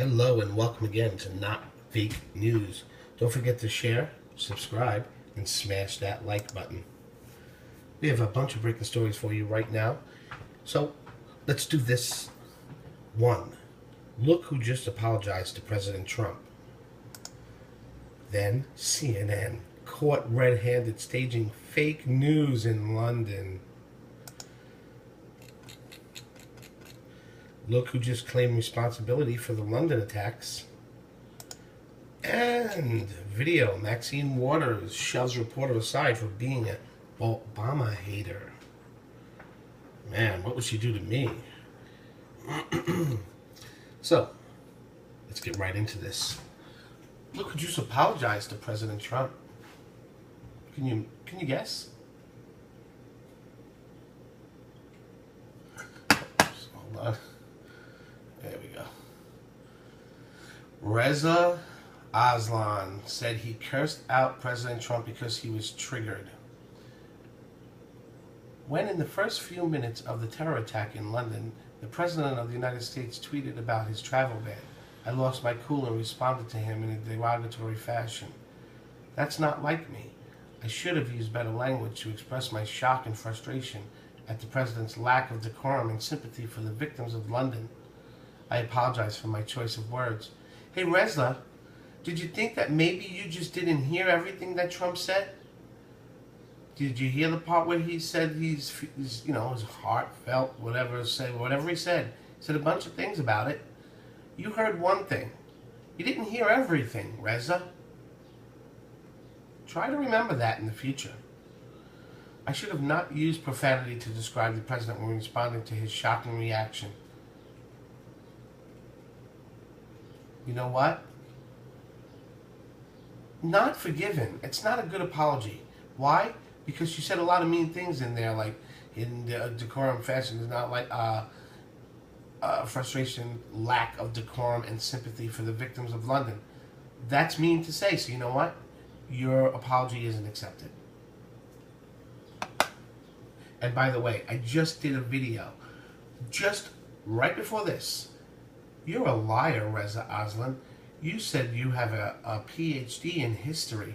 Hello and welcome again to Not Fake News. Don't forget to share, subscribe, and smash that like button. We have a bunch of breaking stories for you right now. So let's do this. 1. Look who just apologized to President Trump. Then CNN caught red-handed staging fake news in London. Look who just claimed responsibility for the London attacks. And video, Maxine Waters shoves reporter aside for being an Obama hater. Man, what would she do to me? So, let's get right into this. Look who just apologized to President Trump. Can you guess? Hold on. There we go. Reza Aslan said he cursed out President Trump because he was triggered. When in the first few minutes of the terror attack in London, the President of the United States tweeted about his travel ban, I lost my cool and responded to him in a derogatory fashion. That's not like me. I should have used better language to express my shock and frustration at the President's lack of decorum and sympathy for the victims of London. I apologize for my choice of words. Hey, Reza, did you think that maybe you just didn't hear everything that Trump said? Did you hear the part where he said he's his heartfelt, whatever he said? He said a bunch of things about it. You heard one thing. You didn't hear everything, Reza. Try to remember that in the future. I should have not used profanity to describe the President when responding to his shocking reaction. You know what? Not forgiven. It's not a good apology. Why? Because she said a lot of mean things in there, like in the decorum fashion. It's not like frustration, lack of decorum and sympathy for the victims of London. That's mean to say, so you know what? Your apology isn't accepted. And by the way, I just did a video, just right before this. You're a liar, Reza Aslan. You said you have a PhD in history.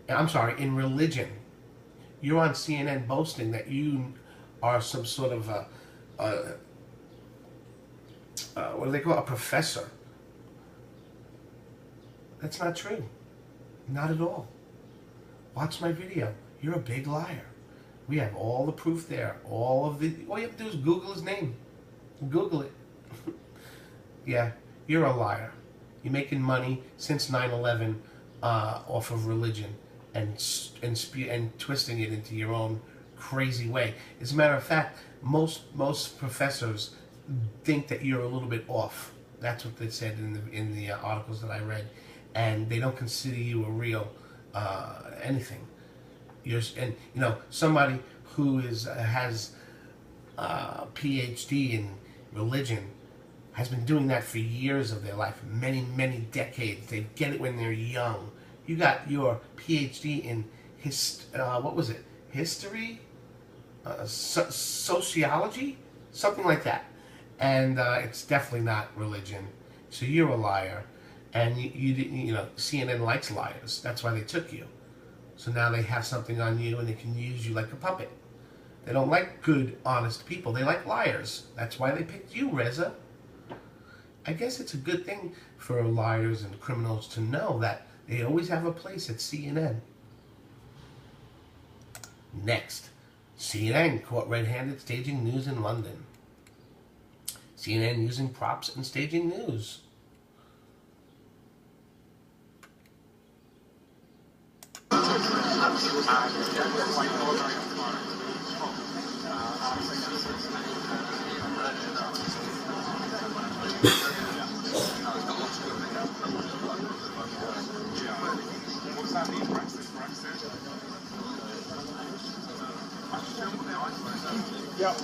I'm sorry, in religion. You're on CNN boasting that you are some sort of what do they call it? A professor. That's not true. Not at all. Watch my video. You're a big liar. We have all the proof there. All you have to do is Google his name. Google it. Yeah, you're a liar. You're making money since 9/11 off of religion and twisting it into your own crazy way. As a matter of fact, most professors think that you're a little bit off. That's what they said in the articles that I read, and they don't consider you a real anything. Somebody who has a PhD in religion has been doing that for years of their life, many, many decades. They get it when they're young. You got your PhD in history, sociology, something like that, and it's definitely not religion. So you're a liar, and you didn't. CNN likes liars. That's why they took you. So now they have something on you, and they can use you like a puppet. They don't like good, honest people. They like liars. That's why they picked you, Reza. I guess it's a good thing for liars and criminals to know that they always have a place at CNN. Next, CNN caught red-handed staging news in London. CNN using props and staging news. Yeah.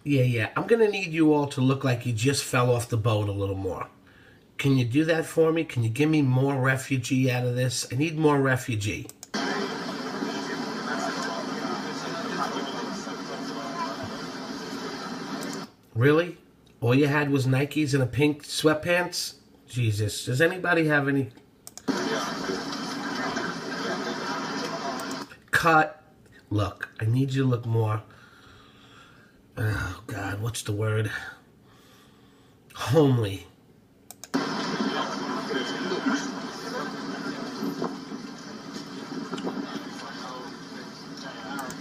Yeah. I'm gonna need you all to look like you just fell off the boat a little more. Can you do that for me? Can you give me more refugee out of this? I need more refugee. Really? All you had was Nikes and a pink sweatpants? Jesus. Does anybody have any... Cut. Look, I need you to look more... Oh, God, what's the word? Homely.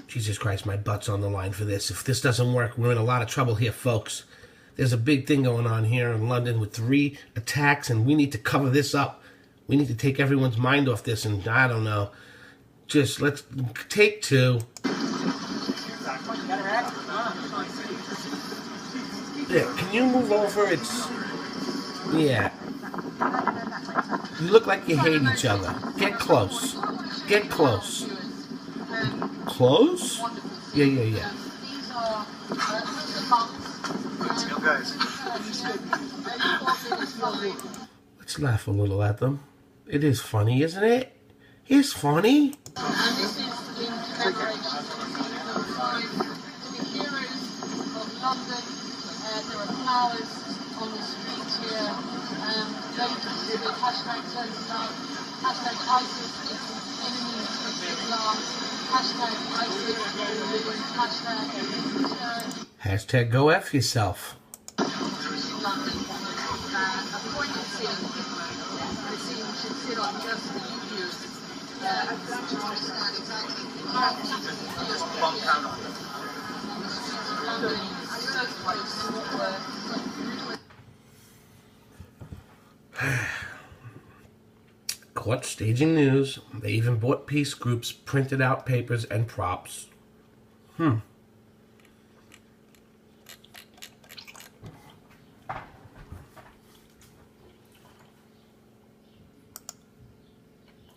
Jesus Christ, my butt's on the line for this. If this doesn't work, we're in a lot of trouble here, folks. There's a big thing going on here in London with 3 attacks, and we need to cover this up. We need to take everyone's mind off this, and I don't know. Just let's take 2. Yeah, can you move over? Yeah. You look like you hate each other. Get close. Get close. Close? Yeah. Let's laugh a little at them. It is funny, isn't it? It's funny. And this is in collaboration with 5 heroes of London. There are flowers on the street here. Ladies with hashtag turn love, hashtag ISIS is an enemy to Islam, hashtag ISIS hashtag go F yourself. London. A poignant scene. The scene should sit on just the YouTube. I don't understand exactly how just London so close to work. Caught staging news. They even bought peace groups, printed out papers and props.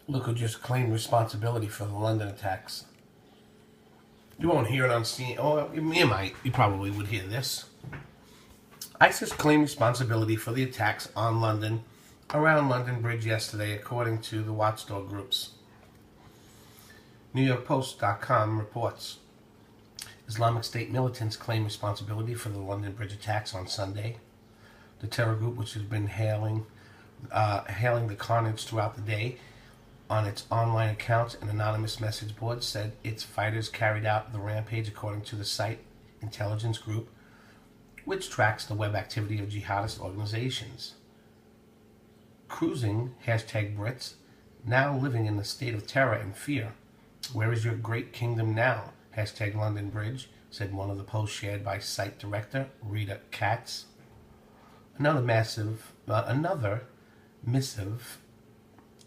Look who just claimed responsibility for the London attacks. You won't hear it on CNN. Oh, you might. You probably would hear this. ISIS claimed responsibility for the attacks on London, around London Bridge yesterday, according to the watchdog groups. NewYorkPost.com reports Islamic State militants claim responsibility for the London Bridge attacks on Sunday. The terror group, which has been hailing the carnage throughout the day on its online accounts and anonymous message boards, said its fighters carried out the rampage according to the site intelligence group, which tracks the web activity of jihadist organizations. Cruising, hashtag Brits, now living in a state of terror and fear. Where is your great kingdom now? Hashtag London Bridge, said one of the posts shared by site director Rita Katz. Another missive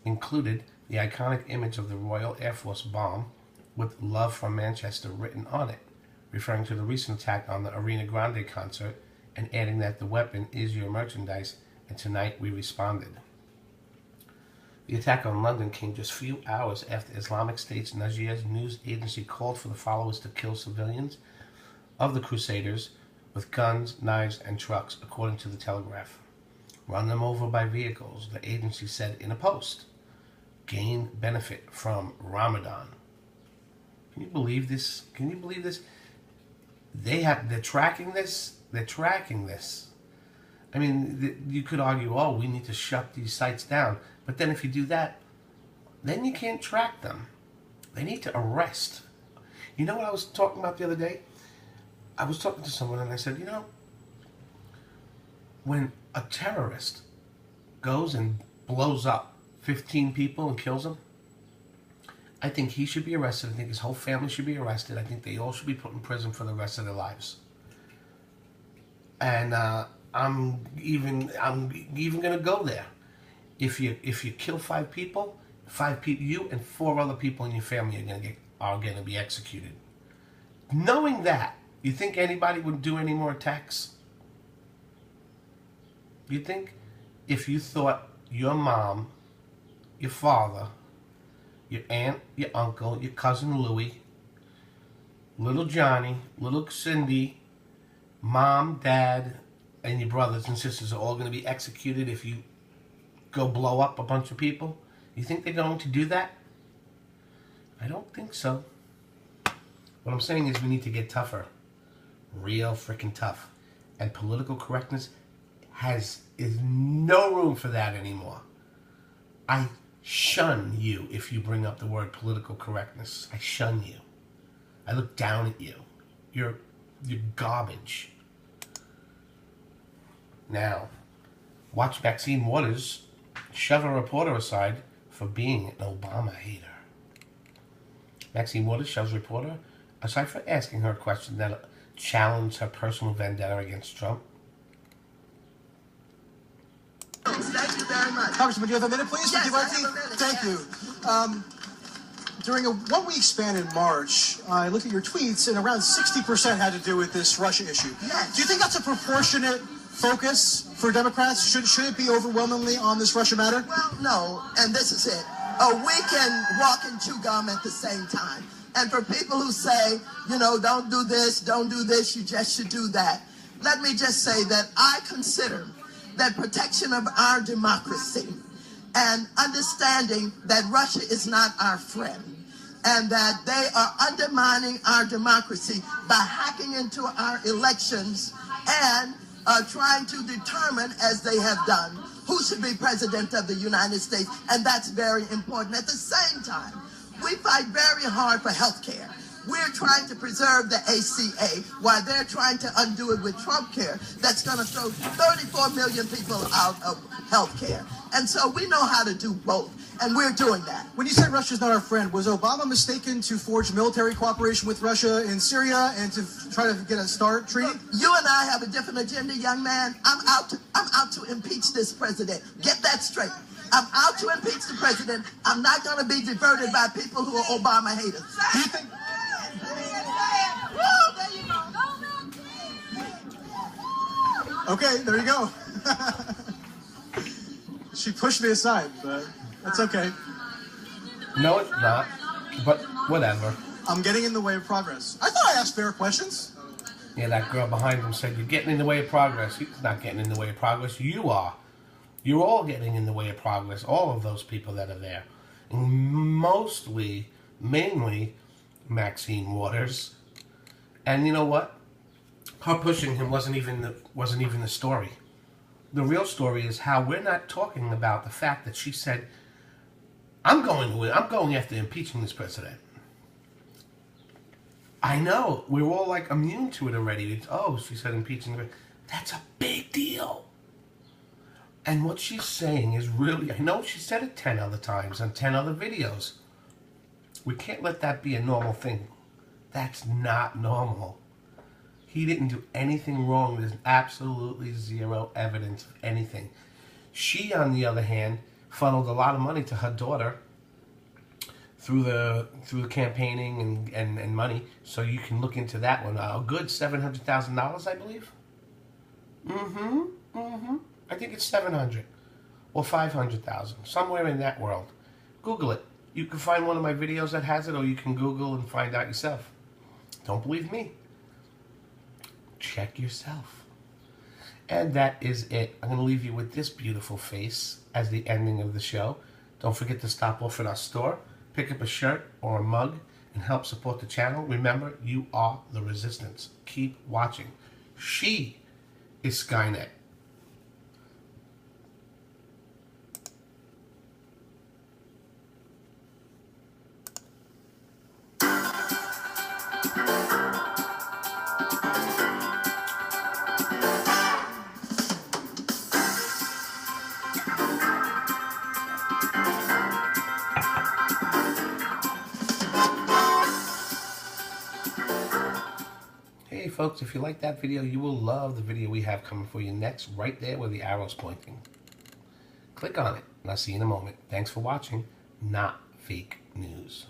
included the iconic image of the Royal Air Force bomb with "Love from Manchester" written on it, referring to the recent attack on the Arena Grande concert and adding that the weapon is your merchandise, and tonight we responded. The attack on London came just a few hours after Islamic State's Najir news agency called for the followers to kill civilians of the Crusaders with guns, knives, and trucks, according to the Telegraph. Run them over by vehicles, the agency said in a post. Gain benefit from Ramadan. Can you believe this? Can you believe this? They're tracking this. They're tracking this. I mean, you could argue, oh, we need to shut these sites down. But then if you do that, then you can't track them. They need to arrest. You know what I was talking about the other day? I was talking to someone and I said, when a terrorist goes and blows up 15 people and kills them, I think he should be arrested. I think his whole family should be arrested. I think they all should be put in prison for the rest of their lives. And I'm even going to go there. If you kill 5 people, you and 4 other people in your family are going to be executed. Knowing that, you think anybody would do any more attacks? You think if you thought your mom, your father, your aunt, your uncle, your cousin Louie, little Johnny, little Cindy, mom, dad, and your brothers and sisters are all going to be executed if you go blow up a bunch of people? You think they're going to do that? I don't think so. What I'm saying is we need to get tougher. Real freaking tough. And political correctness is no room for that anymore. I shun you if you bring up the word political correctness. I shun you. I look down at you. You're garbage. Now, watch Maxine Waters shove a reporter aside for being an Obama hater. Maxine Waters shoves a reporter aside for asking her a question that challenged her personal vendetta against Trump. Thank you very much. Congressman, do you have a minute, please? Yes, Ricky I have a Martin? minute, Thank yes. you. During a one-week span in March, I looked at your tweets, and around 60% had to do with this Russia issue. Yes. Do you think that's a proportionate focus for Democrats? Should it be overwhelmingly on this Russia matter? Well, no, and this is it. We can walk and chew gum at the same time. And for people who say, don't do this, you just should do that. Let me just say that I consider that protection of our democracy and understanding that Russia is not our friend and that they are undermining our democracy by hacking into our elections and trying to determine, as they have done, who should be president of the United States, and that's very important. At the same time, we fight very hard for health care. We're trying to preserve the ACA while they're trying to undo it with Trump care that's going to throw 34 million people out of health care. And so we know how to do both, and we're doing that. When you said Russia's not our friend, was Obama mistaken to forge military cooperation with Russia in Syria and to try to get a START treaty? You and I have a different agenda, young man. I'm out to impeach this president. Get that straight. I'm out to impeach the president. I'm not going to be diverted by people who are Obama haters. Do you think... Okay, there you go. She pushed me aside, but that's okay. No, it's not. But whatever. I'm getting in the way of progress. I thought I asked fair questions. Yeah, that girl behind him said, you're getting in the way of progress. He's not getting in the way of progress. You are. You're all getting in the way of progress. All of those people that are there. And mainly, Maxine Waters. And you know what? Her pushing him wasn't even the story. The real story is how we're not talking about the fact that she said, I'm going after impeaching this president. I know. We're all like immune to it already. She said impeaching the president. That's a big deal. And what she's saying is really, I know she said it 10 other times on 10 other videos. We can't let that be a normal thing. That's not normal. He didn't do anything wrong. There's absolutely zero evidence of anything. She, on the other hand, funneled a lot of money to her daughter through the campaigning and money. So you can look into that one. A good $700,000, I believe. I think it's 700 or 500,000, somewhere in that world. Google it. You can find one of my videos that has it, or you can Google and find out yourself. Don't believe me. Check yourself. And that is it. I'm going to leave you with this beautiful face as the ending of the show. Don't forget to stop off at our store, pick up a shirt or a mug, and help support the channel. Remember, you are the resistance. Keep watching. She is Skynet. Hey folks, if you like that video, you will love the video we have coming for you next, right there where the arrow's pointing. Click on it, and I'll see you in a moment. Thanks for watching. Not Fake News.